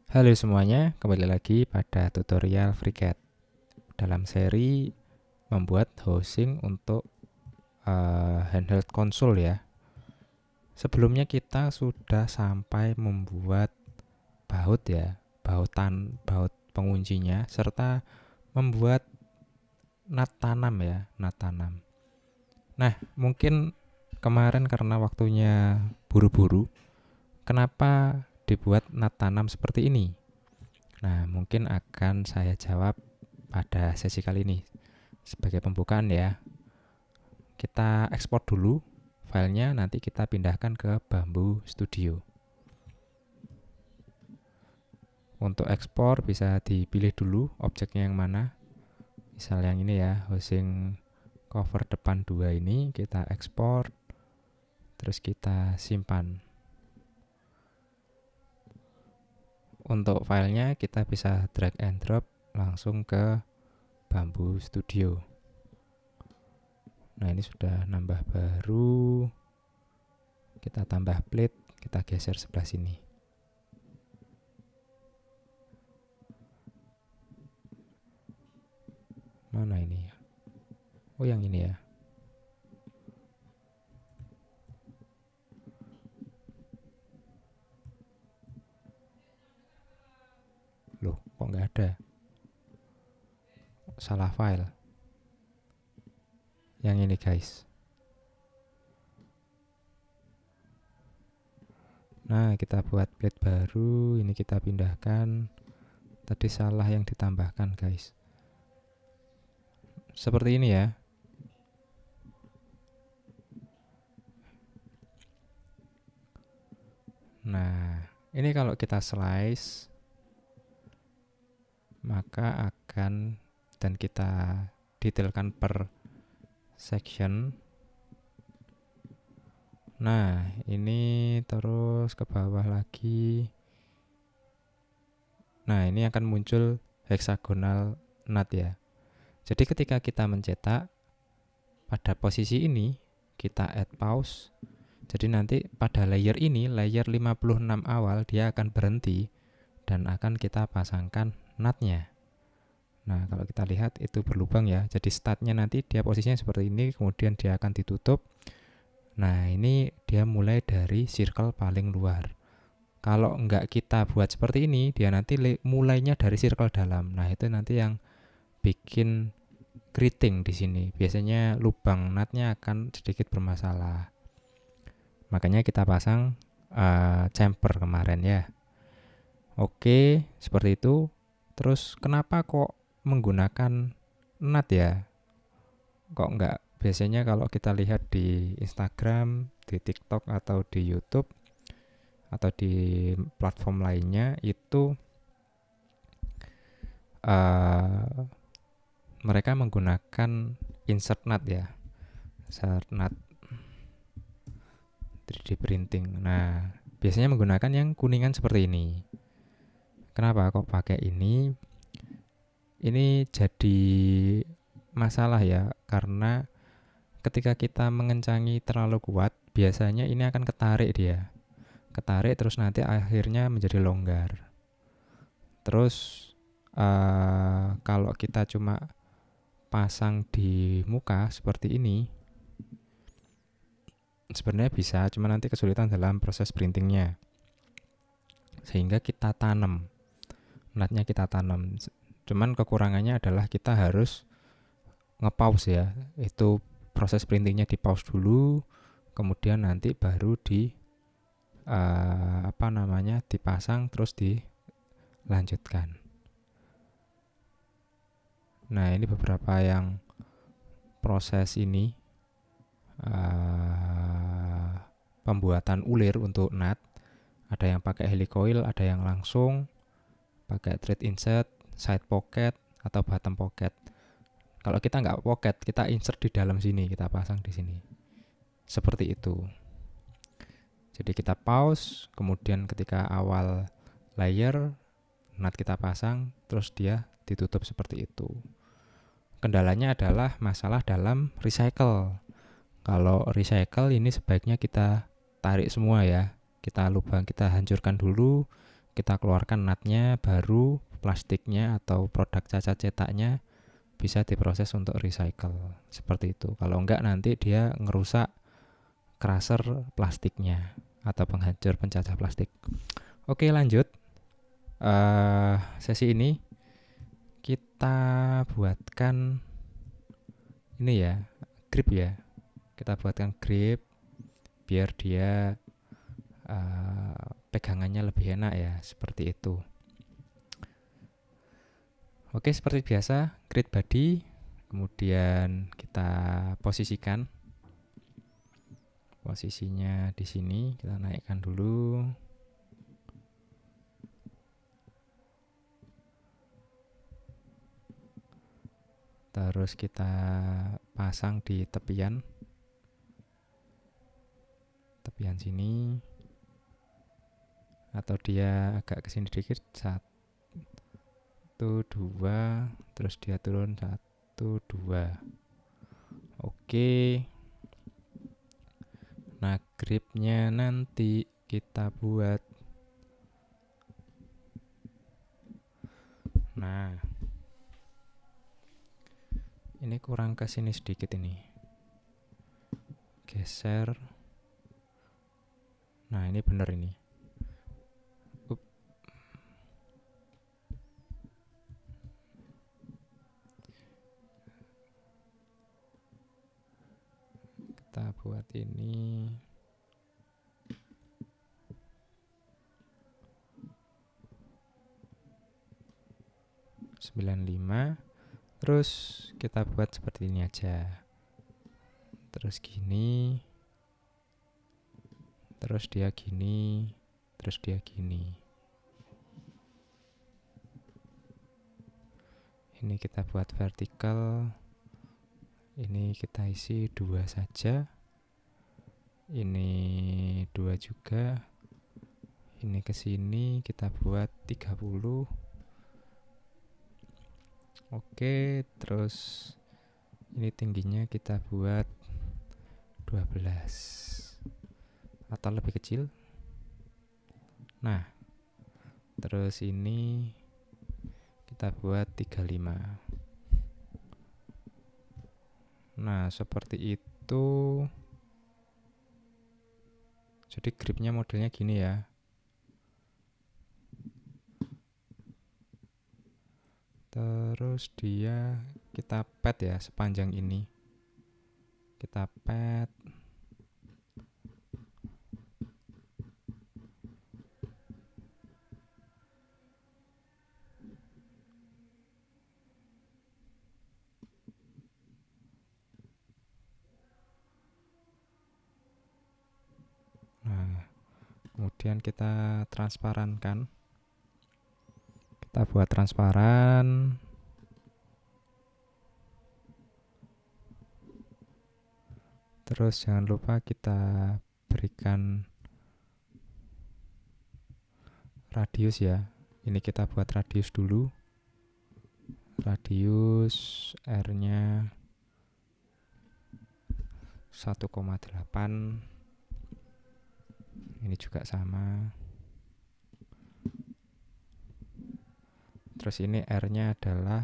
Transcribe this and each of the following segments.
Halo semuanya, kembali lagi pada tutorial FreeCAD dalam seri membuat housing untuk handheld console ya. Sebelumnya kita sudah sampai membuat baut ya, baut penguncinya, serta membuat nut tanam ya, nut tanam. Nah, mungkin kemarin karena waktunya buru-buru, kenapa dibuat nut tanam seperti ini? Nah, mungkin akan saya jawab pada sesi kali ini. Sebagai pembukaan ya, kita ekspor dulu filenya, nanti kita pindahkan ke Bamboo Studio. Untuk ekspor bisa dipilih dulu objeknya yang mana. Misal yang ini ya, housing cover depan 2 ini kita ekspor, terus kita simpan. Untuk filenya kita bisa drag and drop langsung ke Bamboo Studio. Nah, ini sudah nambah baru. Kita tambah plate, kita geser sebelah sini. Mana ini ya? Oh, yang ini ya. Loh, kok nggak ada? Salah file. Yang ini guys. Nah, kita buat plate baru. Ini kita pindahkan. Tadi salah yang ditambahkan guys. Seperti ini ya. Nah, ini kalau kita slice, maka akan, dan kita detailkan per section. Nah, ini terus ke bawah lagi. Nah, ini akan muncul hexagonal nut ya. Jadi ketika kita mencetak pada posisi ini, kita add pause. Jadi nanti pada layer ini, layer 56 awal, dia akan berhenti dan akan kita pasangkan nutnya. Nah, kalau kita lihat itu berlubang ya. Jadi startnya nanti dia posisinya seperti ini, kemudian dia akan ditutup. Nah, ini dia mulai dari circle paling luar. Kalau enggak kita buat seperti ini, dia nanti mulainya dari circle dalam. Nah, itu nanti yang bikin keriting di sini. Biasanya lubang nutnya akan sedikit bermasalah. Makanya kita pasang chamfer kemarin ya. Oke, seperti itu. Terus kenapa kok menggunakan nut ya? Kok enggak? Biasanya kalau kita lihat di Instagram, di TikTok atau di YouTube atau di platform lainnya itu mereka menggunakan insert nut ya, insert nut 3D printing. Nah, biasanya menggunakan yang kuningan seperti ini. Kenapa kok pakai ini? Ini jadi masalah ya, karena ketika kita mengencangi terlalu kuat, biasanya ini akan ketarik dia. Ketarik terus nanti akhirnya menjadi longgar. Terus kalau kita cuma pasang di muka seperti ini, sebenarnya bisa, cuma nanti kesulitan dalam proses printingnya. Sehingga kita tanam, nutnya kita tanam. Cuman kekurangannya adalah kita harus nge-pause ya. Itu proses printingnya di pause dulu, kemudian nanti baru dipasang terus dilanjutkan. Nah, ini beberapa yang proses ini pembuatan ulir untuk nut. Ada yang pakai helicoil, ada yang langsung pakai thread insert, side pocket atau bottom pocket. Kalau kita nggak pocket, kita insert di dalam sini, kita pasang di sini. Seperti itu. Jadi kita pause, kemudian ketika awal layer nut kita pasang, terus dia ditutup seperti itu. Kendalanya adalah masalah dalam recycle. Kalau recycle ini sebaiknya kita tarik semua ya. Kita hancurkan dulu, kita keluarkan natnya, baru plastiknya atau produk cacat cetaknya bisa diproses untuk recycle. Seperti itu. Kalau enggak nanti dia ngerusak crusher plastiknya atau penghancur pencacah plastik. Oke, lanjut. Sesi ini kita buatkan ini ya, grip ya. Kita buatkan grip biar dia pegangannya lebih enak ya, seperti itu. Oke, seperti biasa, create body, kemudian kita posisikan. Posisinya di sini kita naikkan dulu. Terus kita pasang di tepian sini, atau dia agak kesini dikit, 1, 2, terus dia turun 1, 2. Oke. Nah, gripnya nanti kita buat. Nah, ini kurang ke sini sedikit ini. Geser. Nah, ini benar ini. Kita buat ini 95. Terus kita buat seperti ini aja. Terus gini. Terus dia gini. Terus dia gini. Ini kita buat vertikal. Ini kita isi 2 saja. Ini 2 juga. Ini ke sini kita buat 30. Oke, terus ini tingginya kita buat 12 atau lebih kecil. Nah, terus ini kita buat 35. Nah, seperti itu. Jadi gripnya modelnya gini ya. Terus dia kita pad ya sepanjang ini. Kita pad. Nah, kemudian kita transparankan. Kita buat transparan. Terus jangan lupa kita berikan radius ya. Ini kita buat radius dulu. Radius R-nya 1,8. Ini juga sama. Terus ini R-nya adalah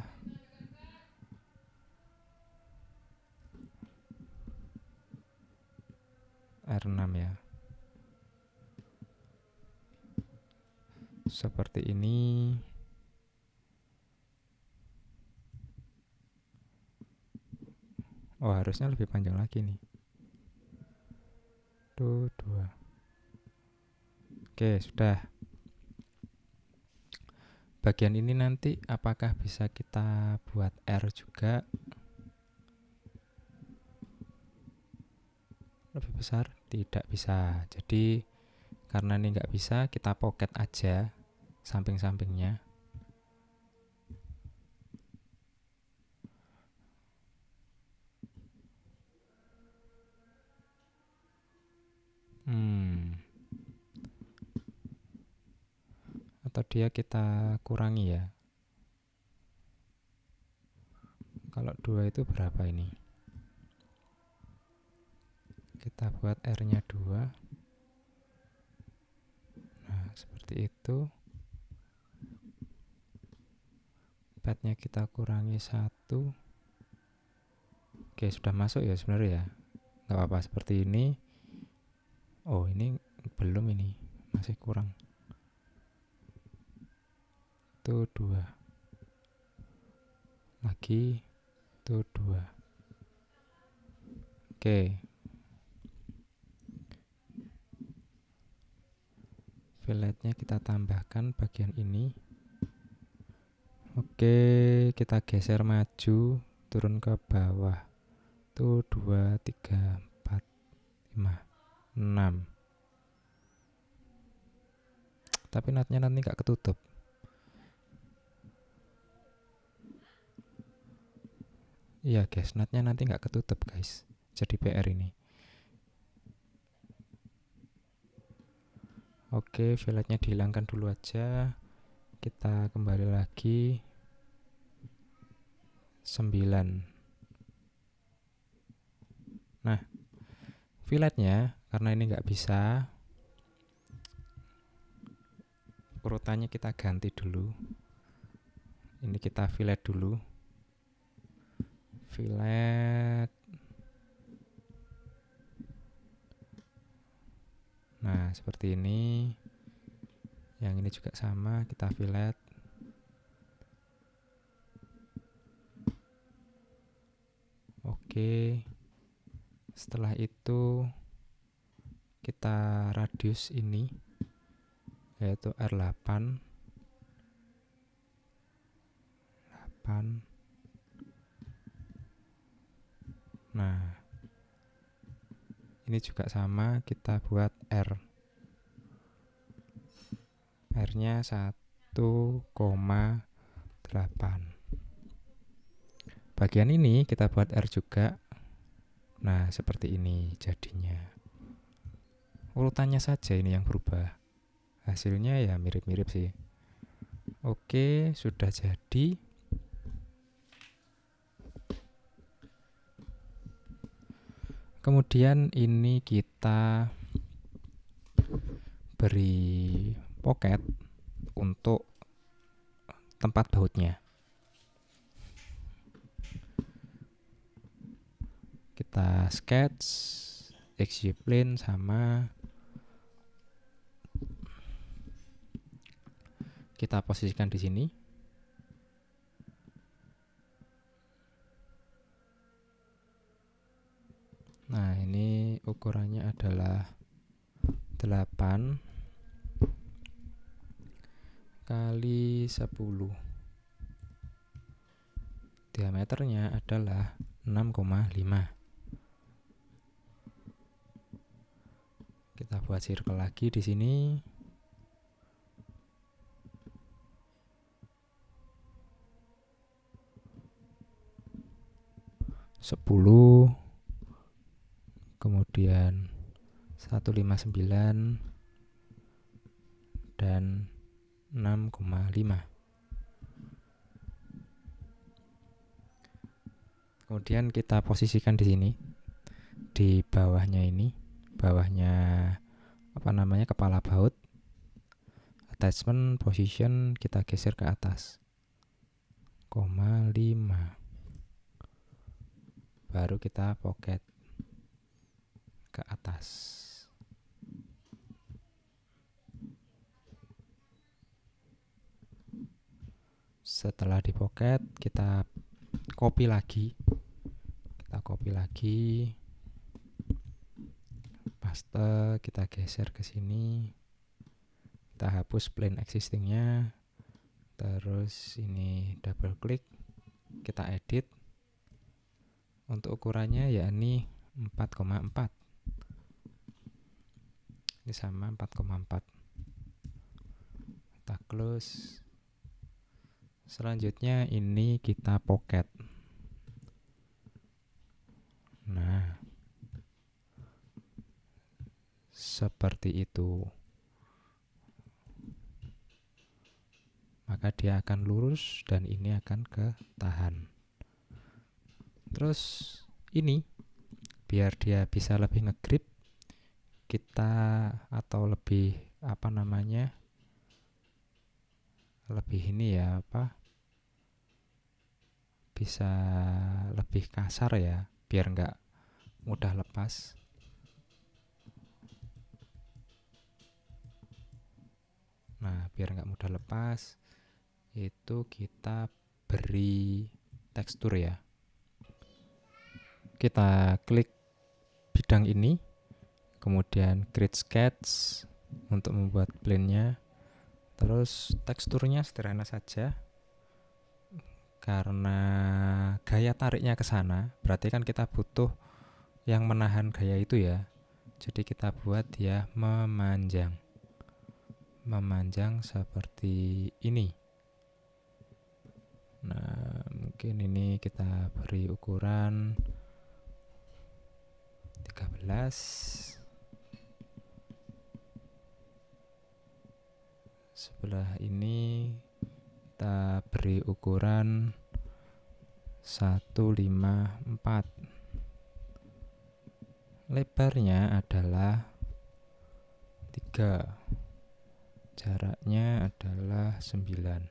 R6 ya. Seperti ini. Oh, harusnya lebih panjang lagi nih. 2. Oke, sudah. Bagian ini nanti apakah bisa kita buat R juga? Lebih besar? Tidak bisa. Jadi karena ini nggak bisa, kita pocket aja samping-sampingnya. Atau dia kita kurangi ya. Kalau 2 itu berapa ini? Kita buat R-nya 2. Nah, seperti itu. padnya kita kurangi 1. Oke, sudah masuk ya sebenarnya ya. Nggak apa-apa seperti ini. Oh, ini belum, ini masih kurang. Tuh 2. Lagi tuh 2. Oke. Filletnya kita tambahkan bagian ini. Oke, kita geser maju, turun ke bawah. Tuh 2, 3, 4, 5, 6. Tapi nutnya nanti nggak ketutup. Iya guys, nutnya nanti nggak ketutup guys. Jadi PR ini. Oke, filletnya dihilangkan dulu aja. Kita kembali lagi 9. Nah, filletnya karena ini nggak bisa, urutannya kita ganti dulu. Ini kita fillet dulu. Fillet. Nah, seperti ini. Yang ini juga sama, kita fillet. Oke. Setelah itu kita radius ini, yaitu R8. 8. Nah, ini juga sama, kita buat R. R-nya 1,8. Bagian ini kita buat R juga. Nah, seperti ini jadinya. Urutannya saja ini yang berubah. Hasilnya ya mirip-mirip sih. Oke, sudah jadi. Kemudian ini kita beri pocket untuk tempat bautnya. Kita sketch XY plane sama, kita posisikan di sini. Nah, ini ukurannya adalah 8 kali 10. Diameternya adalah 6,5. Kita buat circle lagi di sini. Sepuluh, kemudian 159 dan 6,5. Kemudian kita posisikan di sini, di bawahnya ini, bawahnya apa namanya, kepala baut. Attachment position kita geser ke atas, 0,5. Baru kita pocket ke atas. Setelah di pocket, kita copy lagi. Paste, kita geser ke sini. Kita hapus plane existingnya. Terus ini double klik, kita edit. Untuk ukurannya yakni 4,4. Ini sama 4,4. Kita close. Selanjutnya ini kita pocket. Nah, seperti itu. Maka dia akan lurus dan ini akan ketahan. Terus ini biar dia bisa lebih ngegrip, kita atau lebih apa namanya, lebih ini ya apa, bisa lebih kasar ya, biar nggak mudah lepas. Nah, biar nggak mudah lepas, itu kita beri tekstur ya. Kita klik bidang ini, kemudian create sketch untuk membuat plane-nya. Terus teksturnya sederhana saja, karena gaya tariknya ke sana, berarti kan kita butuh yang menahan gaya itu ya. Jadi kita buat dia memanjang seperti ini. Nah, mungkin ini kita beri ukuran 13. Sebelah ini kita beri ukuran 154. Lebarnya adalah 3. Jaraknya adalah 9.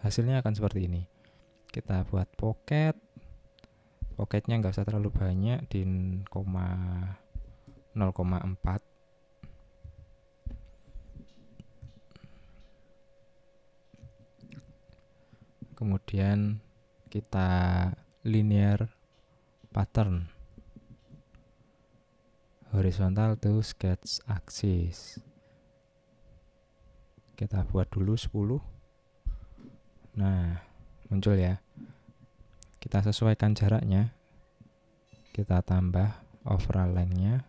Hasilnya akan seperti ini. Kita buat pocket. Pocketnya nggak usah terlalu banyak, di 0,4. Kemudian kita linear pattern horizontal to sketch axis. Kita buat dulu 10. Nah, muncul ya. Kita sesuaikan jaraknya. Kita tambah overall length-nya.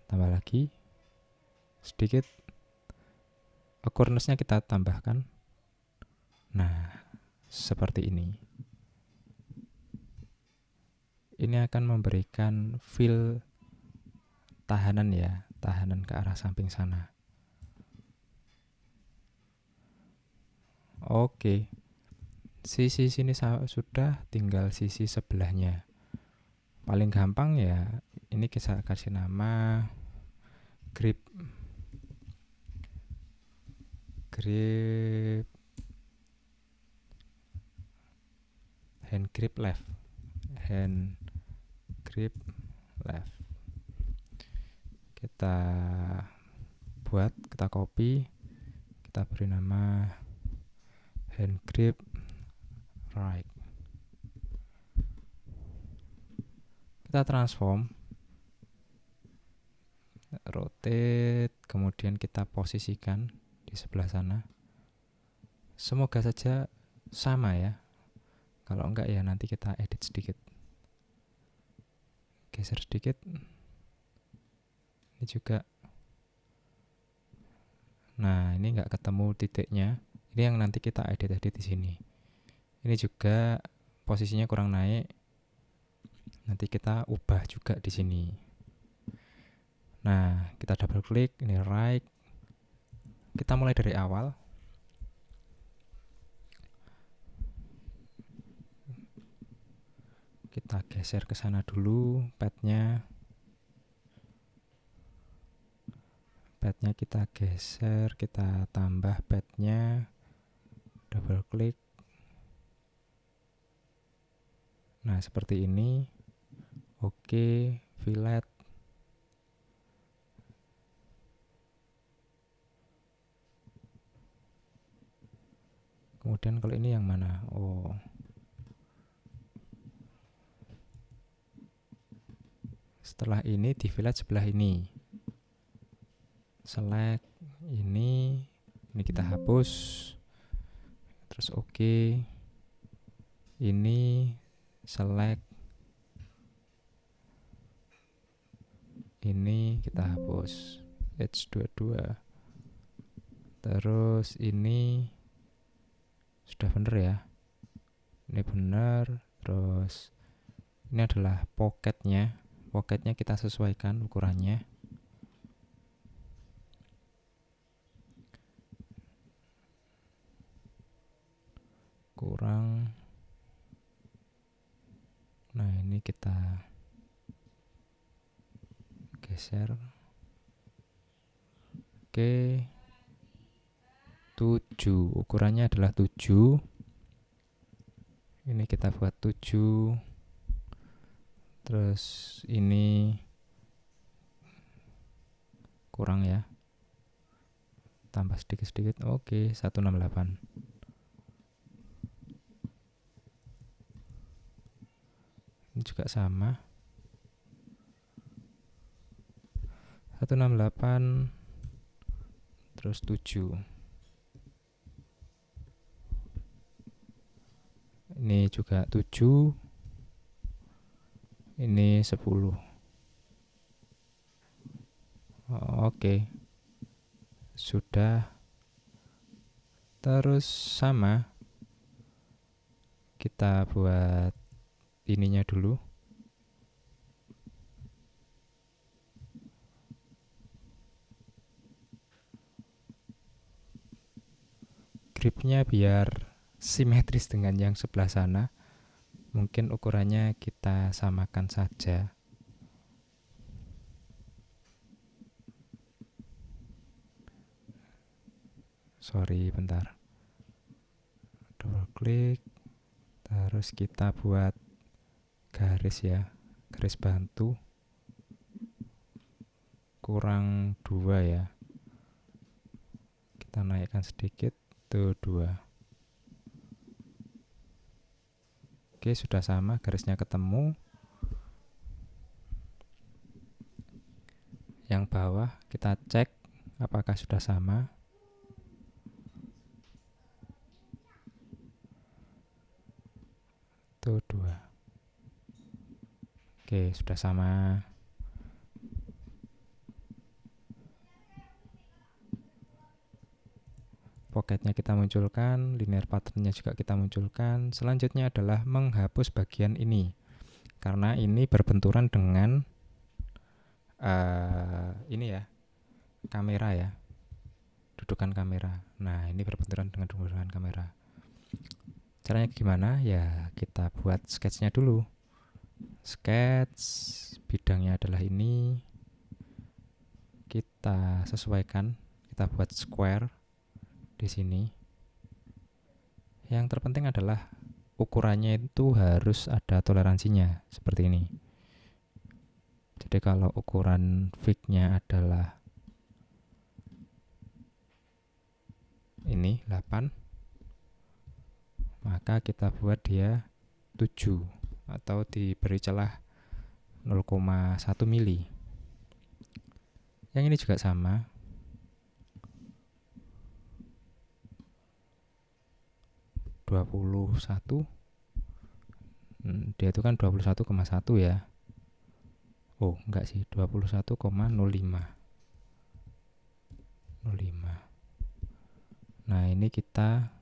Tambah lagi sedikit. Occurrence-nya kita tambahkan. Nah, seperti ini. Ini akan memberikan feel tahanan ya, tahanan ke arah samping sana. Oke, sisi sini sudah, tinggal sisi sebelahnya. Paling gampang ya, ini kita kasih nama grip hand grip left. Kita buat, kita copy, kita beri nama hand grip right. Kita transform, rotate, kemudian kita posisikan di sebelah sana. Semoga saja sama ya. Kalau enggak ya nanti kita edit sedikit. Geser sedikit. Ini juga. Nah, ini enggak ketemu titiknya. Ini yang nanti kita edit di sini. Ini juga posisinya kurang naik. Nanti kita ubah juga di sini. Nah, kita double klik, ini right. Kita mulai dari awal. Kita geser ke sana dulu padnya. Padnya kita geser, kita tambah padnya. Double klik. Nah, seperti ini. Oke, fillet. Kemudian kalau ini yang mana? Oh. Setelah ini di fillet sebelah ini. Select ini kita hapus. Terus oke. Ini select. Ini kita hapus. H22. Terus ini sudah benar ya. Ini benar. Terus ini adalah pocketnya. Pocketnya kita sesuaikan ukurannya. Kurang. Nah, ini kita geser. Oke, 7, ukurannya adalah 7. Ini kita buat 7. Terus ini kurang ya, tambah sedikit-sedikit. Oke, 168. Ini juga sama, 168 terus 7. Ini juga 7. Ini 10. Oke, sudah. Terus sama, kita buat ininya dulu. Gripnya biar simetris dengan yang sebelah sana. Mungkin ukurannya kita samakan saja. Sorry, bentar. Double klik. Terus kita buat garis ya, garis bantu. Kurang 2 ya. Kita naikkan sedikit, tuh 2. Oke, sudah sama, garisnya ketemu. Yang bawah kita cek apakah sudah sama. Tuh 2. Oke, sudah sama. Pocketnya kita munculkan, linear patternnya juga kita munculkan. Selanjutnya adalah menghapus bagian ini, karena ini berbenturan dengan ini ya, kamera ya, dudukan kamera. Nah, ini berbenturan dengan dudukan kamera. Caranya gimana? Ya, kita buat sketchnya dulu. Sketch, bidangnya adalah ini. Kita sesuaikan, kita buat square di sini. Yang terpenting adalah ukurannya itu harus ada toleransinya, seperti ini. Jadi kalau ukuran fix-nya adalah ini 8, maka kita buat dia 7 atau diberi celah 0,1 mili. Yang ini juga sama. Dia itu kan 21,1 ya. Oh, enggak sih, 21,05. Nah, ini kita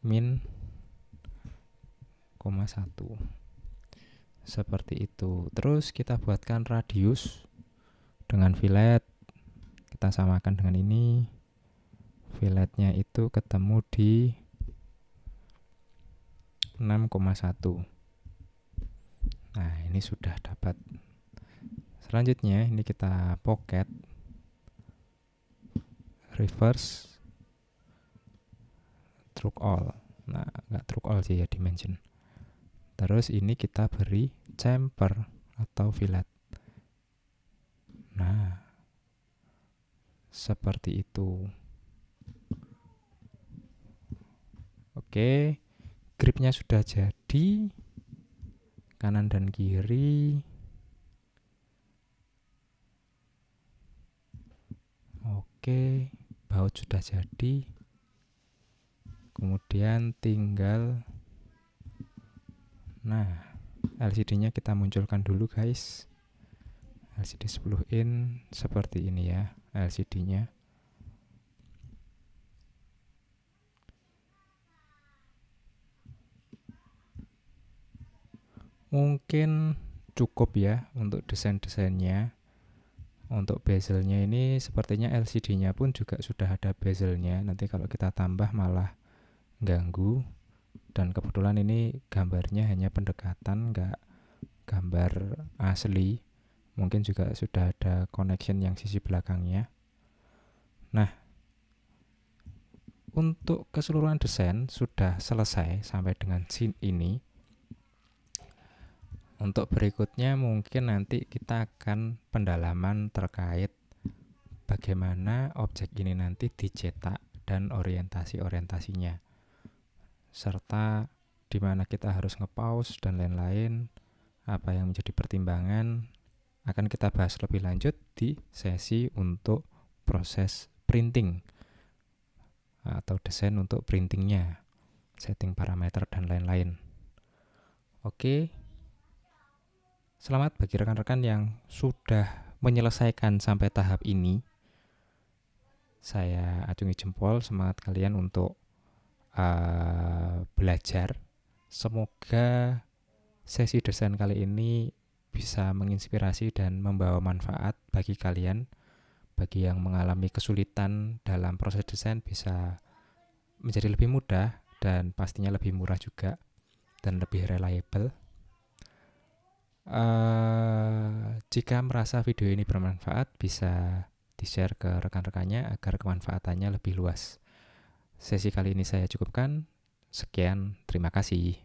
min 0,1. Seperti itu. Terus kita buatkan radius dengan fillet. Kita samakan dengan ini. Filletnya itu ketemu di 6,1. Nah, ini sudah dapat. Selanjutnya ini kita pocket, reverse, stroke all. Nah, nggak stroke all sih ya, dimension. Terus ini kita beri chamfer atau fillet. Nah, seperti itu. Oke, gripnya sudah jadi, kanan dan kiri. Oke, baut sudah jadi. Kemudian tinggal, nah, LCD-nya kita munculkan dulu guys. LCD 10 in seperti ini ya LCD-nya. Mungkin cukup ya untuk desain-desainnya. Untuk bezelnya ini sepertinya LCD-nya pun juga sudah ada bezelnya. Nanti kalau kita tambah malah ganggu. Dan kebetulan ini gambarnya hanya pendekatan, nggak gambar asli. Mungkin juga sudah ada connection yang sisi belakangnya. Nah, untuk keseluruhan desain sudah selesai sampai dengan scene ini. Untuk berikutnya mungkin nanti kita akan pendalaman terkait bagaimana objek ini nanti dicetak dan orientasi-orientasinya, serta di mana kita harus nge-pause dan lain-lain, apa yang menjadi pertimbangan akan kita bahas lebih lanjut di sesi untuk proses printing atau desain untuk printingnya, setting parameter dan lain-lain. Oke, selamat bagi rekan-rekan yang sudah menyelesaikan sampai tahap ini. Saya acungi jempol, semangat kalian untuk belajar. Semoga sesi desain kali ini bisa menginspirasi dan membawa manfaat bagi kalian. Bagi yang mengalami kesulitan dalam proses desain bisa menjadi lebih mudah dan pastinya lebih murah juga dan lebih reliable. Jika merasa video ini bermanfaat, bisa di-share ke rekan-rekannya agar kemanfaatannya lebih luas. Sesi kali ini saya cukupkan. Sekian, terima kasih.